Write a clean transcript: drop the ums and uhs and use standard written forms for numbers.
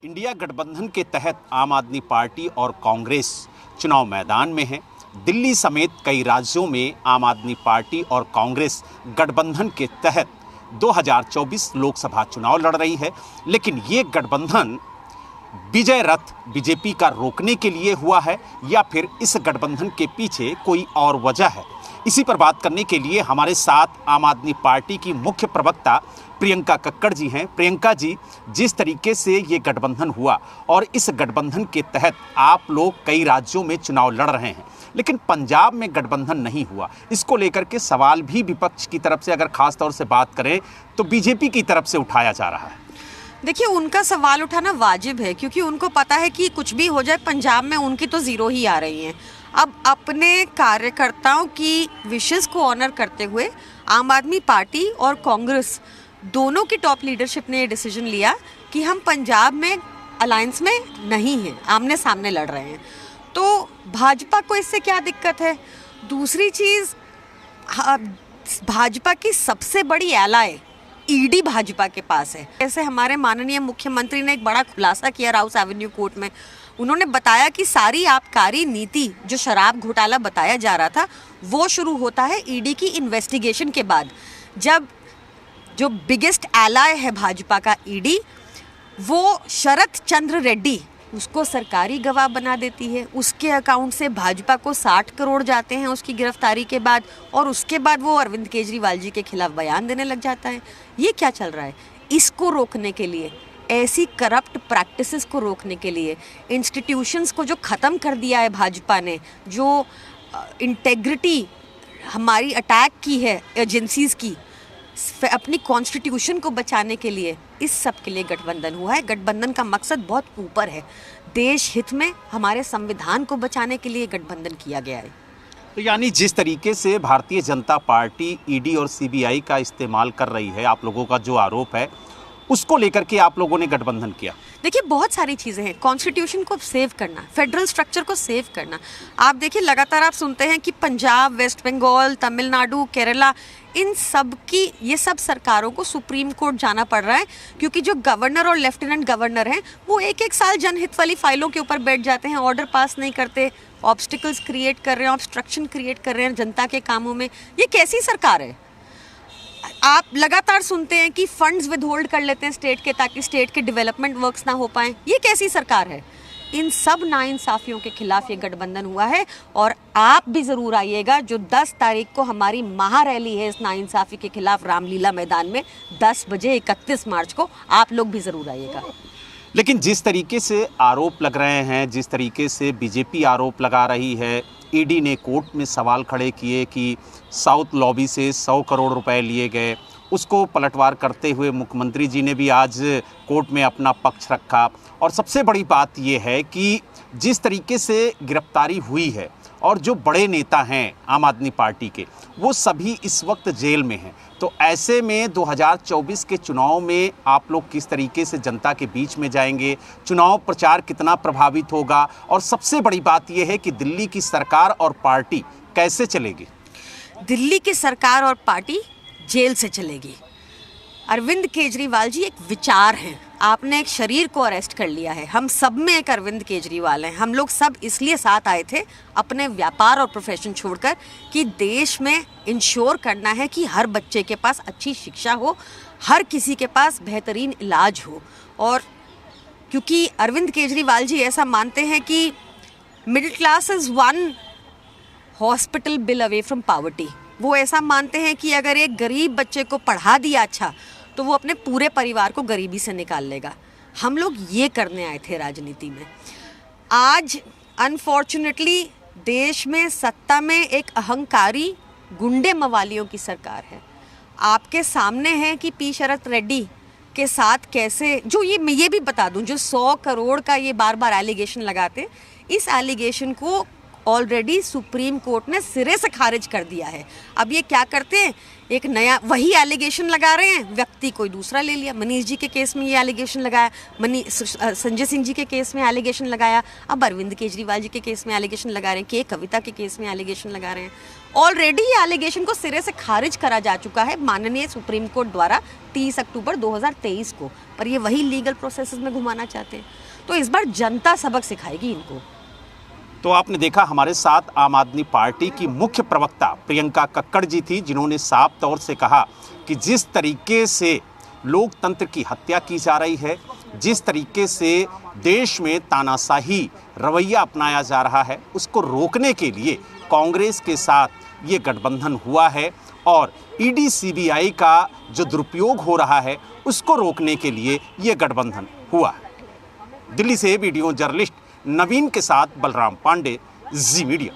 India गठबंधन के तहत आम आदमी पार्टी और कांग्रेस चुनाव मैदान में है। दिल्ली समेत कई राज्यों में आम आदमी पार्टी और कांग्रेस गठबंधन के तहत 2024 लोकसभा चुनाव लड़ रही है, लेकिन ये गठबंधन विजय रथ बीजेपी का रोकने के लिए हुआ है या फिर इस गठबंधन के पीछे कोई और वजह है। इसी पर बात करने के लिए हमारे साथ आम आदमी पार्टी की मुख्य प्रवक्ता प्रियंका कक्कड़ जी हैं। प्रियंका जी, जिस तरीके से ये गठबंधन हुआ और इस गठबंधन के तहत आप लोग कई राज्यों में चुनाव लड़ रहे हैं, लेकिन पंजाब में गठबंधन नहीं हुआ, इसको लेकर के सवाल भी विपक्ष की तरफ से, अगर खास तौर से बात करें तो बीजेपी की तरफ से उठाया जा रहा है। देखिए, उनका सवाल उठाना वाजिब है क्योंकि उनको पता है कि कुछ भी हो जाए पंजाब में उनकी तो ज़ीरो ही आ रही हैं। अब अपने कार्यकर्ताओं की विशेस को ऑनर करते हुए आम आदमी पार्टी और कांग्रेस दोनों की टॉप लीडरशिप ने ये डिसीजन लिया कि हम पंजाब में अलायंस में नहीं हैं, आमने सामने लड़ रहे हैं। तो भाजपा को इससे क्या दिक्कत है? दूसरी चीज़, भाजपा की सबसे बड़ी एलाय ईडी भाजपा के पास है। जैसे हमारे माननीय मुख्यमंत्री ने एक बड़ा खुलासा किया राउस एवेन्यू कोर्ट में। उन्होंने बताया कि सारी आबकारी नीति जो शराब घोटाला बताया जा रहा था वो शुरू होता है ईडी की इन्वेस्टिगेशन के बाद, जब जो बिगेस्ट एलाय है भाजपा का ईडी, वो शरद चंद्र रेड्डी उसको सरकारी गवाह बना देती है। उसके अकाउंट से भाजपा को 60 करोड़ जाते हैं उसकी गिरफ्तारी के बाद, और उसके बाद वो अरविंद केजरीवाल जी के खिलाफ बयान देने लग जाता है। ये क्या चल रहा है? इसको रोकने के लिए, ऐसी करप्ट प्रैक्टिसेस को रोकने के लिए, इंस्टीट्यूशंस को जो ख़त्म कर दिया है भाजपा ने, जो इंटेग्रिटी हमारी अटैक की है एजेंसीज़ की, अपनी कॉन्स्टिट्यूशन को बचाने के लिए, इस सब के लिए गठबंधन हुआ है। गठबंधन का मकसद बहुत ऊपर है, देश हित में हमारे संविधान को बचाने के लिए गठबंधन किया गया है। तो यानी जिस तरीके से भारतीय जनता पार्टी ईडी और सीबीआई का इस्तेमाल कर रही है, आप लोगों का जो आरोप है, उसको लेकर के आप लोगों ने गठबंधन किया। देखिए, बहुत सारी चीज़ें हैं। कॉन्स्टिट्यूशन को सेव करना, फेडरल स्ट्रक्चर को सेव करना। आप देखिए, लगातार आप सुनते हैं कि पंजाब, वेस्ट बंगाल, तमिलनाडु, केरला, इन सब की, ये सब सरकारों को सुप्रीम कोर्ट जाना पड़ रहा है क्योंकि जो गवर्नर और लेफ्टिनेंट गवर्नर हैं वो एक एक साल जनहित वाली फाइलों के ऊपर बैठ जाते हैं, ऑर्डर पास नहीं करते, ऑब्स्टिकल्स क्रिएट कर रहे हैं, ऑब्स्ट्रक्शन क्रिएट कर रहे हैं जनता के कामों में। ये कैसी सरकार है? आप लगातार सुनते हैं कि फंड्स विदहोल्ड कर लेते हैं स्टेट के, ताकि स्टेट के डेवलपमेंट वर्क्स ना हो पाएं। ये कैसी सरकार है? इन सब नाइंसाफियों के खिलाफ ये गठबंधन हुआ है, और आप भी ज़रूर आइएगा। जो 10 तारीख को हमारी महारैली है इस नाइंसाफ़ी के खिलाफ रामलीला मैदान में 10 बजे 31 मार्च को, आप लोग भी ज़रूर आइएगा। लेकिन जिस तरीके से आरोप लग रहे हैं, जिस तरीके से बीजेपी आरोप लगा रही है, ईडी ने कोर्ट में सवाल खड़े किए कि साउथ लॉबी से 100 करोड़ रुपए लिए गए, उसको पलटवार करते हुए मुख्यमंत्री जी ने भी आज कोर्ट में अपना पक्ष रखा। और सबसे बड़ी बात यह है कि जिस तरीके से गिरफ्तारी हुई है और जो बड़े नेता हैं आम आदमी पार्टी के, वो सभी इस वक्त जेल में हैं। तो ऐसे में 2024 के चुनाव में आप लोग किस तरीके से जनता के बीच में जाएंगे? चुनाव प्रचार कितना प्रभावित होगा? और सबसे बड़ी बात यह है कि दिल्ली की सरकार और पार्टी कैसे चलेगी? दिल्ली की सरकार और पार्टी जेल से चलेगी। अरविंद केजरीवाल जी एक विचार हैं, आपने एक शरीर को अरेस्ट कर लिया है। हम सब में एक अरविंद केजरीवाल हैं। हम लोग सब इसलिए साथ आए थे, अपने व्यापार और प्रोफेशन छोड़कर, कि देश में इंश्योर करना है कि हर बच्चे के पास अच्छी शिक्षा हो, हर किसी के पास बेहतरीन इलाज हो। और क्योंकि अरविंद केजरीवाल जी ऐसा मानते हैं कि middle class is one hospital bill away from poverty. वो ऐसा मानते हैं कि अगर एक गरीब बच्चे को पढ़ा दिया अच्छा, तो वो अपने पूरे परिवार को गरीबी से निकाल लेगा। हम लोग ये करने आए थे राजनीति में। आज अनफॉर्चुनेटली देश में सत्ता में एक अहंकारी गुंडे मवालियों की सरकार है। आपके सामने है कि पी शरद रेड्डी के साथ कैसे, जो ये भी बता दूं, जो 100 करोड़ का ये बार बार एलिगेशन लगाते, इस एलिगेशन को ऑलरेडी सुप्रीम कोर्ट ने सिरे से खारिज कर दिया है। अब ये क्या करते हैं, एक नया वही एलिगेशन लगा रहे हैं, व्यक्ति कोई दूसरा ले लिया। मनीष जी के केस में ये एलिगेशन लगाया, संजय सिंह जी के केस में एलिगेशन लगाया, अब अरविंद केजरीवाल जी के केस में एलिगेशन लगा रहे हैं, के कविता के केस में एलिगेशन लगा रहे हैं। ऑलरेडी ये एलिगेशन को सिरे से खारिज करा जा चुका है माननीय सुप्रीम कोर्ट द्वारा 30 अक्टूबर 2023 को, पर ये वही लीगल प्रोसेसेस में घुमाना चाहते हैं। तो इस बार जनता सबक सिखाएगी इनको। तो आपने देखा हमारे साथ आम आदमी पार्टी की मुख्य प्रवक्ता प्रियंका कक्कड़ जी थी, जिन्होंने साफ तौर से कहा कि जिस तरीके से लोकतंत्र की हत्या की जा रही है, जिस तरीके से देश में तानाशाही रवैया अपनाया जा रहा है, उसको रोकने के लिए कांग्रेस के साथ ये गठबंधन हुआ है और ईडी सीबीआई का जो दुरुपयोग हो रहा है उसको रोकने के लिए ये गठबंधन हुआ है। दिल्ली से वीडियो जर्नलिस्ट नवीन के साथ बलराम पांडे, जी मीडिया।